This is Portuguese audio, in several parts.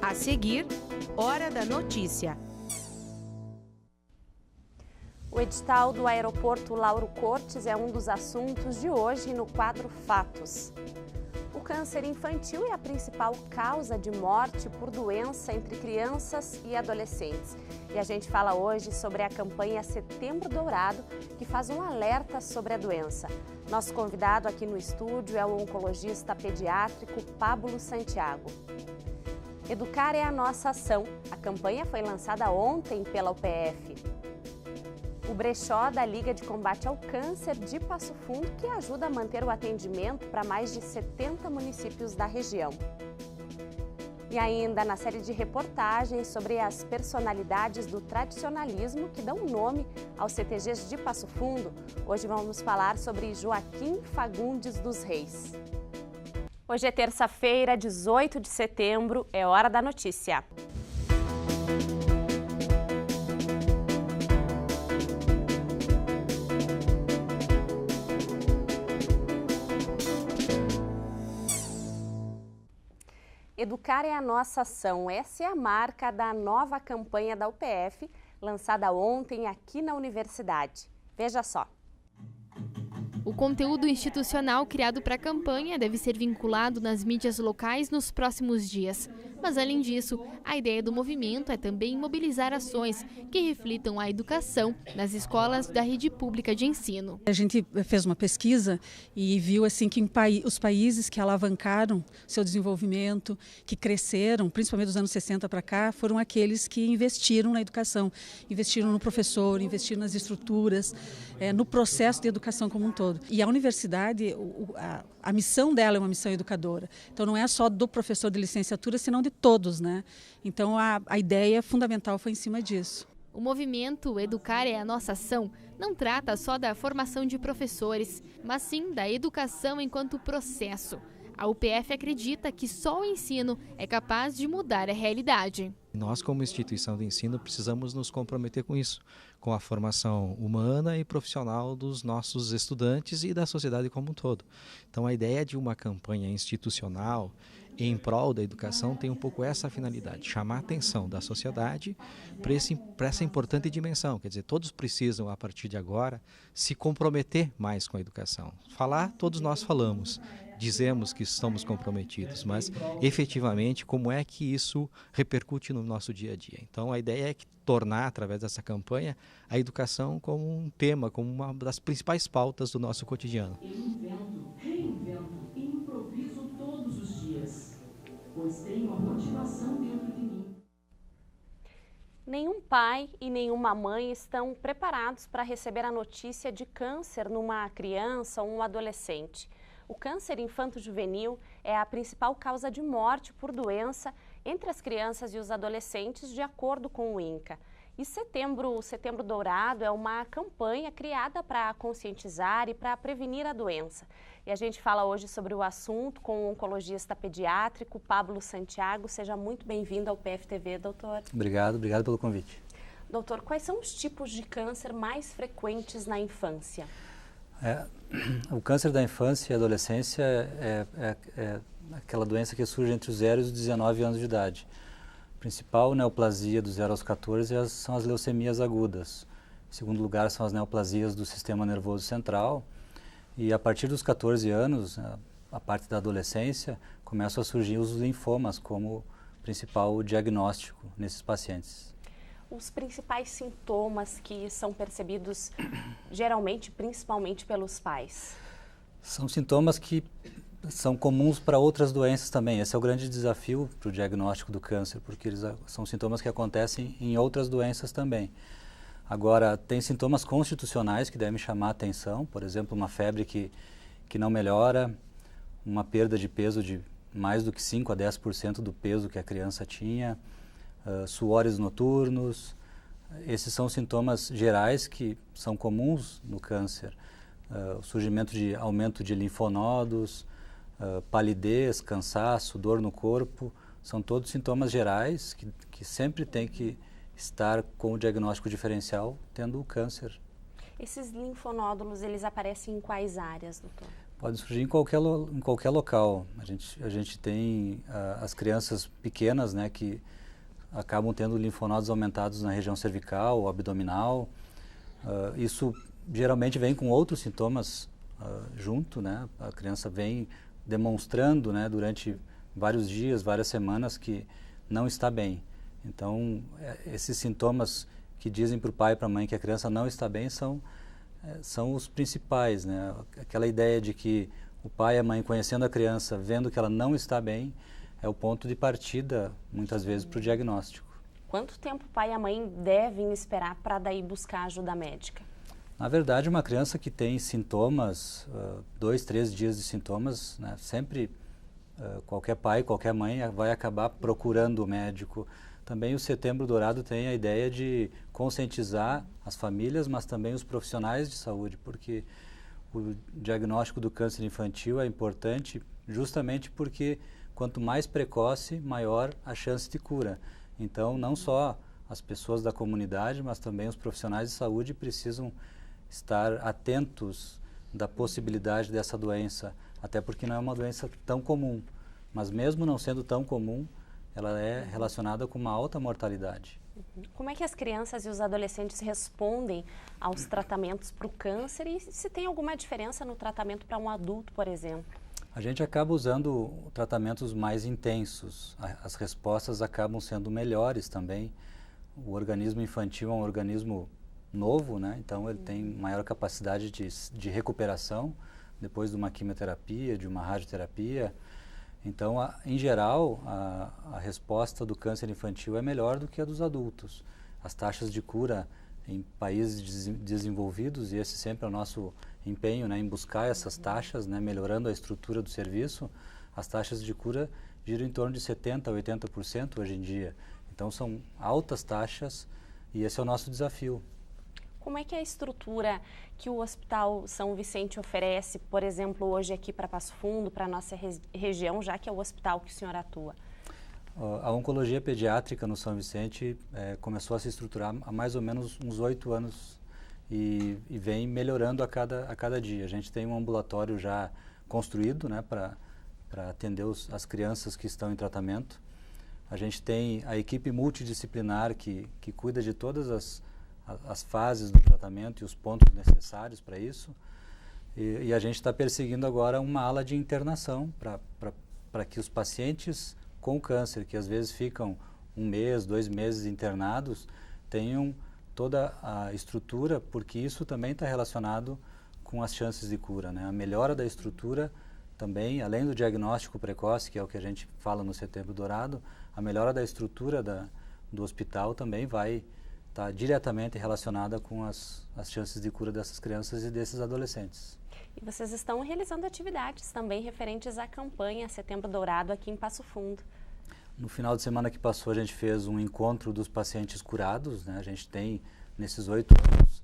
A seguir, Hora da Notícia. O edital do aeroporto Lauro Cortes é um dos assuntos de hoje no quadro Fatos. O câncer infantil é a principal causa de morte por doença entre crianças e adolescentes. E a gente fala hoje sobre a campanha Setembro Dourado, que faz um alerta sobre a doença. Nosso convidado aqui no estúdio é o oncologista pediátrico Pablo Santiago. Educar é a nossa ação. A campanha foi lançada ontem pela UPF. O brechó da Liga de Combate ao Câncer de Passo Fundo, que ajuda a manter o atendimento para mais de 70 municípios da região. E ainda na série de reportagens sobre as personalidades do tradicionalismo que dão nome aos CTGs de Passo Fundo, hoje vamos falar sobre Joaquim Fagundes dos Reis. Hoje é terça-feira, 18 de setembro, é hora da notícia. Educar é a nossa ação. Essa é a marca da nova campanha da UPF, lançada ontem aqui na universidade. Veja só. O conteúdo institucional criado para a campanha deve ser vinculado nas mídias locais nos próximos dias. Mas, além disso, a ideia do movimento é também mobilizar ações que reflitam a educação nas escolas da rede pública de ensino. A gente fez uma pesquisa e viu assim que os países que alavancaram seu desenvolvimento, que cresceram, principalmente dos anos 60 para cá, foram aqueles que investiram na educação, investiram no professor, investiram nas estruturas, no processo de educação como um todo. E a universidade, a missão dela é uma missão educadora. Então não é só do professor de licenciatura, senão de todos, né? Então a ideia fundamental foi em cima disso. O movimento Educar é a Nossa Ação não trata só da formação de professores, mas sim da educação enquanto processo. A UPF acredita que só o ensino é capaz de mudar a realidade. Nós, como instituição de ensino, precisamos nos comprometer com isso, com a formação humana e profissional dos nossos estudantes e da sociedade como um todo. Então, a ideia de uma campanha institucional em prol da educação tem um pouco essa finalidade, chamar a atenção da sociedade para essa importante dimensão. Quer dizer, todos precisam, a partir de agora, se comprometer mais com a educação. Falar, todos nós falamos, dizemos que estamos comprometidos, mas efetivamente como é que isso repercute no nosso dia a dia. Então a ideia é tornar, através dessa campanha, a educação como um tema, como uma das principais pautas do nosso cotidiano. Eu invento, reinvento e improviso todos os dias, pois tenho a motivação dentro de mim. Nenhum pai e nenhuma mãe estão preparados para receber a notícia de câncer numa criança ou um adolescente. O câncer infanto-juvenil é a principal causa de morte por doença entre as crianças e os adolescentes, de acordo com o INCA. E o Setembro Dourado é uma campanha criada para conscientizar e para prevenir a doença. E a gente fala hoje sobre o assunto com o oncologista pediátrico Pablo Santiago. Seja muito bem-vindo ao PFTV, doutor. Obrigado pelo convite. Doutor, quais são os tipos de câncer mais frequentes na infância? O câncer da infância e adolescência é aquela doença que surge entre os 0 e os 19 anos de idade. A principal neoplasia dos 0 aos 14 são as leucemias agudas. Em segundo lugar, são as neoplasias do sistema nervoso central. E a partir dos 14 anos, a parte da adolescência, começam a surgir os linfomas como principal diagnóstico nesses pacientes. Os principais sintomas que são percebidos geralmente, principalmente pelos pais? São sintomas que são comuns para outras doenças também. Esse é o grande desafio para o diagnóstico do câncer, porque eles são sintomas que acontecem em outras doenças também. Agora, tem sintomas constitucionais que devem chamar a atenção, por exemplo, uma febre que não melhora, uma perda de peso de mais do que 5 a 10% do peso que a criança tinha, suores noturnos. Esses são sintomas gerais que são comuns no câncer. O surgimento de aumento de linfonodos, palidez, cansaço, dor no corpo, são todos sintomas gerais que sempre tem que estar com o diagnóstico diferencial tendo o câncer. Esses linfonódulos, eles aparecem em quais áreas, doutor? Pode surgir em qualquer local. A gente tem as crianças pequenas, né, que acabam tendo linfonodos aumentados na região cervical, abdominal. Isso geralmente vem com outros sintomas junto, né? A criança vem demonstrando, né, durante vários dias, várias semanas que não está bem. Então, esses sintomas que dizem para o pai e para a mãe que a criança não está bem são os principais, né? Aquela ideia de que o pai e a mãe, conhecendo a criança, vendo que ela não está bem, é o ponto de partida, muitas vezes, para o diagnóstico. Quanto tempo o pai e a mãe devem esperar para daí buscar ajuda médica? Na verdade, uma criança que tem sintomas, 2, 3 dias de sintomas, né, sempre qualquer pai, qualquer mãe vai acabar procurando o médico. Também o Setembro Dourado tem a ideia de conscientizar as famílias, mas também os profissionais de saúde, porque o diagnóstico do câncer infantil é importante justamente porque quanto mais precoce, maior a chance de cura. Então, não só as pessoas da comunidade, mas também os profissionais de saúde precisam estar atentos da possibilidade dessa doença, até porque não é uma doença tão comum, mas mesmo não sendo tão comum, ela é relacionada com uma alta mortalidade. Como é que as crianças e os adolescentes respondem aos tratamentos para o câncer e se tem alguma diferença no tratamento para um adulto, por exemplo? A gente acaba usando tratamentos mais intensos, as respostas acabam sendo melhores também. O organismo infantil é um organismo novo, né? Então ele tem maior capacidade de recuperação depois de uma quimioterapia, de uma radioterapia. Então, em geral, a resposta do câncer infantil é melhor do que a dos adultos. As taxas de cura em países desenvolvidos, e esse sempre é o nosso empenho, né, em buscar essas taxas, né, melhorando a estrutura do serviço, as taxas de cura giram em torno de 70% a 80% hoje em dia. Então, são altas taxas e esse é o nosso desafio. Como é que é a estrutura que o Hospital São Vicente oferece, por exemplo, hoje aqui para Passo Fundo, para a nossa região, já que é o hospital que o senhor atua? A oncologia pediátrica no São Vicente começou a se estruturar há mais ou menos uns 8 anos e vem melhorando a cada dia. A gente tem um ambulatório já construído, né, para atender as crianças que estão em tratamento. A gente tem a equipe multidisciplinar que cuida de todas as fases do tratamento e os pontos necessários para isso. E a gente está perseguindo agora uma ala de internação para que os pacientes com câncer, que às vezes ficam 1 mês, 2 meses internados, tenham toda a estrutura, porque isso também está relacionado com as chances de cura, né? A melhora da estrutura também, além do diagnóstico precoce, que é o que a gente fala no Setembro Dourado, a melhora da estrutura do hospital também vai estar diretamente relacionada com as chances de cura dessas crianças e desses adolescentes. E vocês estão realizando atividades também referentes à campanha Setembro Dourado aqui em Passo Fundo. No final de semana que passou, a gente fez um encontro dos pacientes curados, né? A gente tem, nesses 8 anos,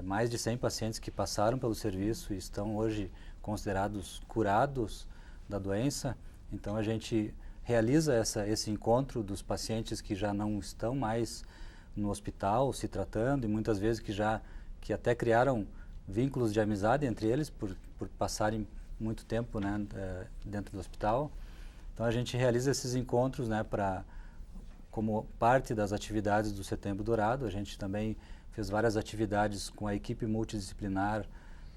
mais de 100 pacientes que passaram pelo serviço e estão hoje considerados curados da doença. Então, a gente realiza esse encontro dos pacientes que já não estão mais no hospital se tratando e muitas vezes que até criaram vínculos de amizade entre eles por passarem muito tempo, né, dentro do hospital. Então a gente realiza esses encontros, né, como parte das atividades do Setembro Dourado. A gente também fez várias atividades com a equipe multidisciplinar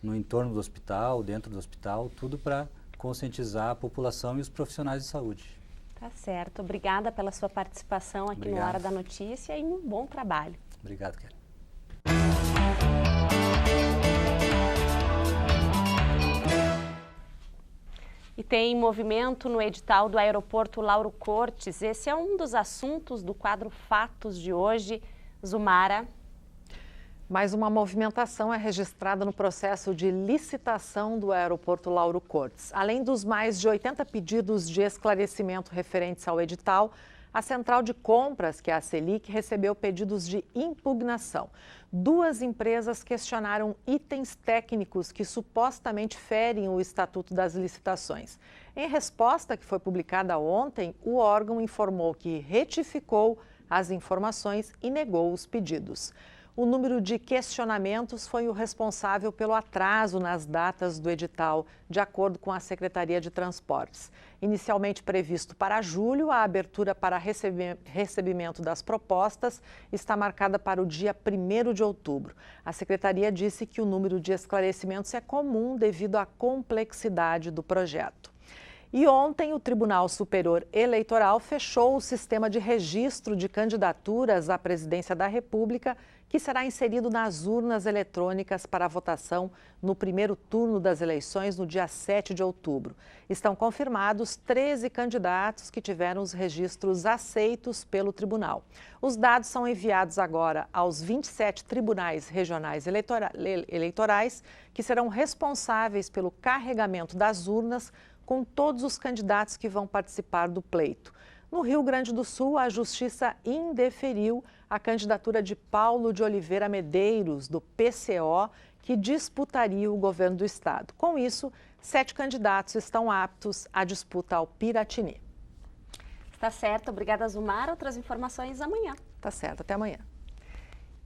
no entorno do hospital, dentro do hospital, tudo para conscientizar a população e os profissionais de saúde. Tá certo. Obrigada pela sua participação aqui no Hora da Notícia e um bom trabalho. Obrigado, Kelly. E tem movimento no edital do aeroporto Lauro Cortes. Esse é um dos assuntos do quadro Fatos de hoje. Zumara. Mais uma movimentação é registrada no processo de licitação do aeroporto Lauro Cortes. Além dos mais de 80 pedidos de esclarecimento referentes ao edital, a Central de Compras, que é a Selic, recebeu pedidos de impugnação. 2 empresas questionaram itens técnicos que supostamente ferem o Estatuto das Licitações. Em resposta que foi publicada ontem, o órgão informou que retificou as informações e negou os pedidos. O número de questionamentos foi o responsável pelo atraso nas datas do edital, de acordo com a Secretaria de Transportes. Inicialmente previsto para julho, a abertura para recebimento das propostas está marcada para o dia 1º de outubro. A Secretaria disse que o número de esclarecimentos é comum devido à complexidade do projeto. E ontem, o Tribunal Superior Eleitoral fechou o sistema de registro de candidaturas à presidência da República, que será inserido nas urnas eletrônicas para a votação no primeiro turno das eleições, no dia 7 de outubro. Estão confirmados 13 candidatos que tiveram os registros aceitos pelo tribunal. Os dados são enviados agora aos 27 tribunais regionais eleitorais, que serão responsáveis pelo carregamento das urnas com todos os candidatos que vão participar do pleito. No Rio Grande do Sul, a Justiça indeferiu a candidatura de Paulo de Oliveira Medeiros, do PCO, que disputaria o governo do estado. Com isso, 7 candidatos estão aptos à disputa ao Piratini. Tá certo, obrigada, Zumar. Outras informações amanhã. Tá certo, até amanhã.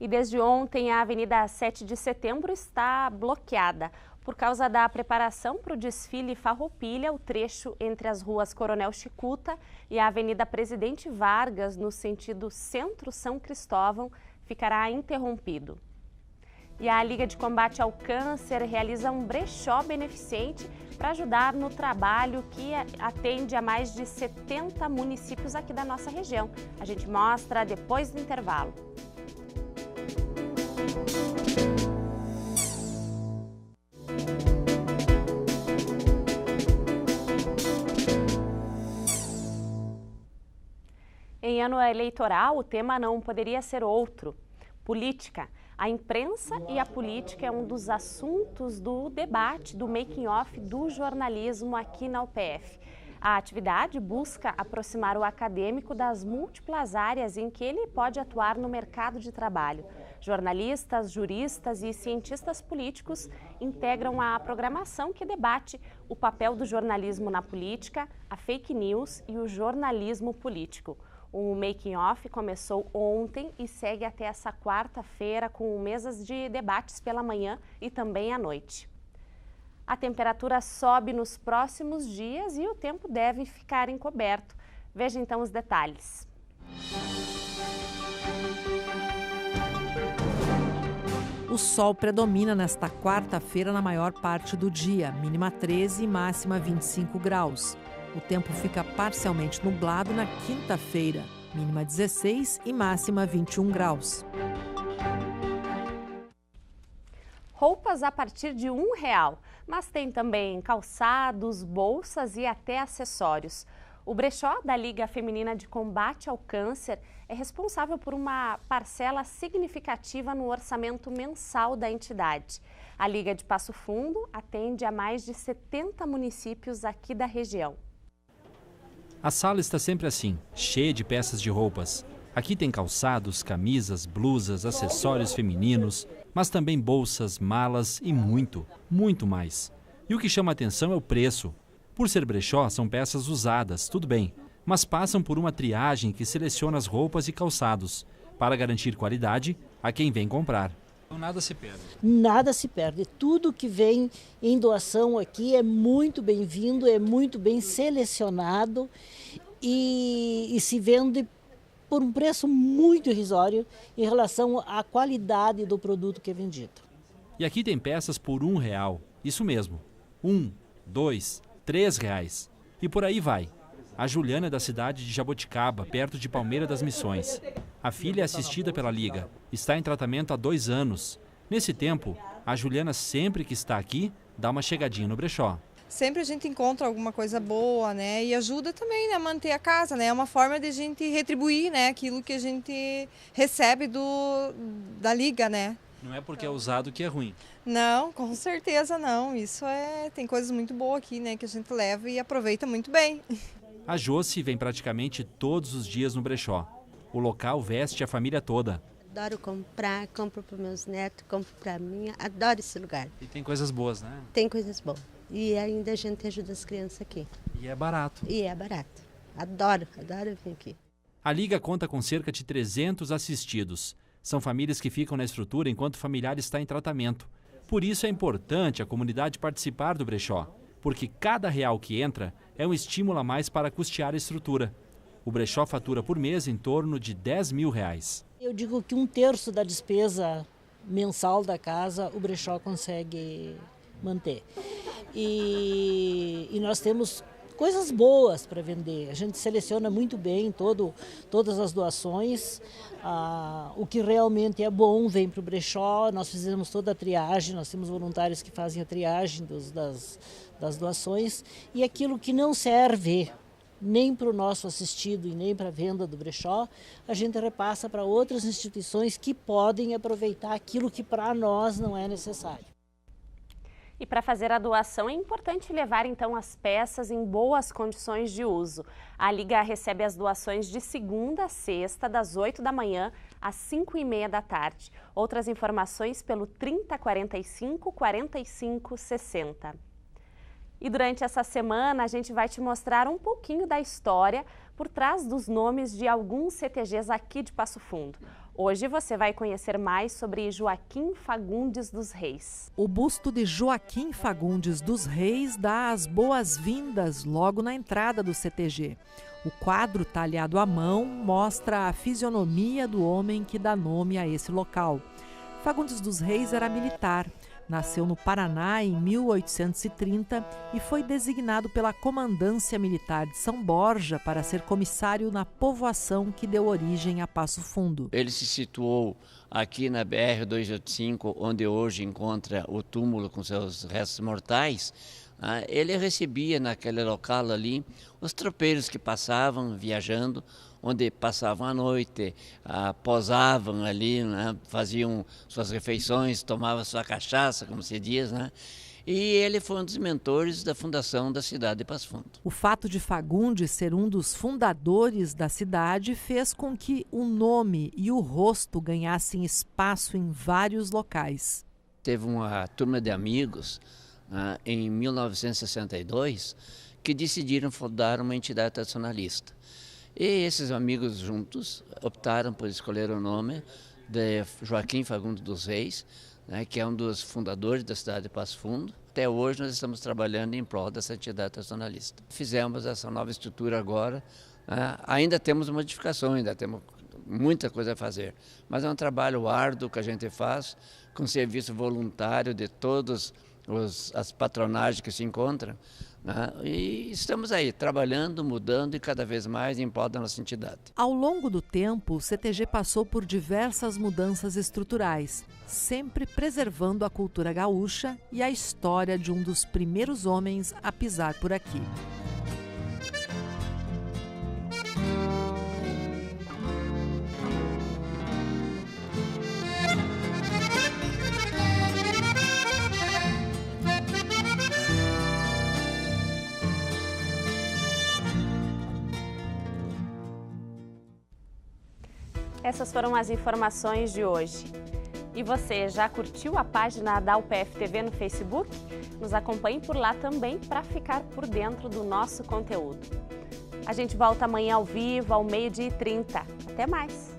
E desde ontem, a Avenida 7 de Setembro está bloqueada. Por causa da preparação para o desfile Farroupilha, o trecho entre as ruas Coronel Chicuta e a Avenida Presidente Vargas, no sentido Centro-São Cristóvão, ficará interrompido. E a Liga de Combate ao Câncer realiza um brechó beneficente para ajudar no trabalho que atende a mais de 70 municípios aqui da nossa região. A gente mostra depois do intervalo. Em ano eleitoral, o tema não poderia ser outro. Política. A imprensa e a política é um dos assuntos do debate do making-off do jornalismo aqui na UPF. A atividade busca aproximar o acadêmico das múltiplas áreas em que ele pode atuar no mercado de trabalho. Jornalistas, juristas e cientistas políticos integram a programação que debate o papel do jornalismo na política, a fake news e o jornalismo político. O making-off começou ontem e segue até essa quarta-feira com mesas de debates pela manhã e também à noite. A temperatura sobe nos próximos dias e o tempo deve ficar encoberto. Veja então os detalhes. O sol predomina nesta quarta-feira na maior parte do dia, mínima 13 e máxima 25 graus. O tempo fica parcialmente nublado na quinta-feira, mínima 16 e máxima 21 graus. Roupas a partir de R$1, mas tem também calçados, bolsas e até acessórios. O brechó da Liga Feminina de Combate ao Câncer é responsável por uma parcela significativa no orçamento mensal da entidade. A Liga de Passo Fundo atende a mais de 70 municípios aqui da região. A sala está sempre assim, cheia de peças de roupas. Aqui tem calçados, camisas, blusas, acessórios femininos, mas também bolsas, malas e muito, muito mais. E o que chama a atenção é o preço. Por ser brechó, são peças usadas, tudo bem, mas passam por uma triagem que seleciona as roupas e calçados, para garantir qualidade a quem vem comprar. Nada se perde. Nada se perde. Tudo que vem em doação aqui é muito bem-vindo, é muito bem selecionado e se vende por um preço muito irrisório em relação à qualidade do produto que é vendido. E aqui tem peças por R$1, isso mesmo, R$1, R$2, R$3. E por aí vai. A Juliana é da cidade de Jaboticaba, perto de Palmeira das Missões. A filha é assistida pela Liga, está em tratamento há 2 anos. Nesse tempo, a Juliana sempre que está aqui, dá uma chegadinha no brechó. Sempre a gente encontra alguma coisa boa, né? E ajuda também, né, a manter a casa, né? É uma forma de a gente retribuir, né, aquilo que a gente recebe da Liga, né? Não é porque é usado que é ruim. Não, com certeza não. Isso tem coisas muito boas aqui, né, que a gente leva e aproveita muito bem. A Josi vem praticamente todos os dias no brechó. O local veste a família toda. Adoro comprar, compro para meus netos, compro para mim, adoro esse lugar. E tem coisas boas, né? Tem coisas boas. E ainda a gente ajuda as crianças aqui. E é barato. E é barato. Adoro vir aqui. A Liga conta com cerca de 300 assistidos. São famílias que ficam na estrutura enquanto o familiar está em tratamento. Por isso é importante a comunidade participar do brechó, porque cada real que entra é um estímulo a mais para custear a estrutura. O brechó fatura por mês em torno de R$10 mil. Eu digo que 1/3 da despesa mensal da casa o brechó consegue manter. E nós temos coisas boas para vender. A gente seleciona muito bem todas as doações. O que realmente é bom vem para o brechó. Nós fizemos toda a triagem, nós temos voluntários que fazem a triagem das doações. E aquilo que não serve nem para o nosso assistido e nem para a venda do brechó, a gente repassa para outras instituições que podem aproveitar aquilo que para nós não é necessário. E para fazer a doação é importante levar então as peças em boas condições de uso. A Liga recebe as doações de segunda a sexta, das 8 da manhã às 5h30 da tarde. Outras informações pelo 3045 45 60. E durante essa semana a gente vai te mostrar um pouquinho da história por trás dos nomes de alguns CTGs aqui de Passo Fundo. Hoje você vai conhecer mais sobre Joaquim Fagundes dos Reis. O busto de Joaquim Fagundes dos Reis dá as boas-vindas logo na entrada do CTG. O quadro talhado à mão mostra a fisionomia do homem que dá nome a esse local. Fagundes dos Reis era militar. Nasceu no Paraná em 1830 e foi designado pela Comandância Militar de São Borja para ser comissário na povoação que deu origem a Passo Fundo. Ele se situou aqui na BR-285, onde hoje encontra o túmulo com seus restos mortais. Ele recebia naquele local ali os tropeiros que passavam viajando, onde passavam a noite, posavam ali, né, faziam suas refeições, tomavam sua cachaça, como se diz, né? E ele foi um dos mentores da fundação da cidade de Passo Fundo. O fato de Fagundes ser um dos fundadores da cidade fez com que o nome e o rosto ganhassem espaço em vários locais. Teve uma turma de amigos em 1962 que decidiram fundar uma entidade tradicionalista. E esses amigos juntos optaram por escolher o nome de Joaquim Fagundes dos Reis, né, que é um dos fundadores da cidade de Passo Fundo. Até hoje nós estamos trabalhando em prol dessa entidade tradicionalista. Fizemos essa nova estrutura agora, ainda temos modificações, ainda temos muita coisa a fazer, mas é um trabalho árduo que a gente faz com serviço voluntário de todas as patronagens que se encontram, né? E estamos aí trabalhando, mudando e cada vez mais em prol da nossa entidade. Ao longo do tempo, o CTG passou por diversas mudanças estruturais, sempre preservando a cultura gaúcha e a história de um dos primeiros homens a pisar por aqui. Essas foram as informações de hoje. E você já curtiu a página da UPF TV no Facebook? Nos acompanhe por lá também para ficar por dentro do nosso conteúdo. A gente volta amanhã ao vivo, ao 12h30. Até mais!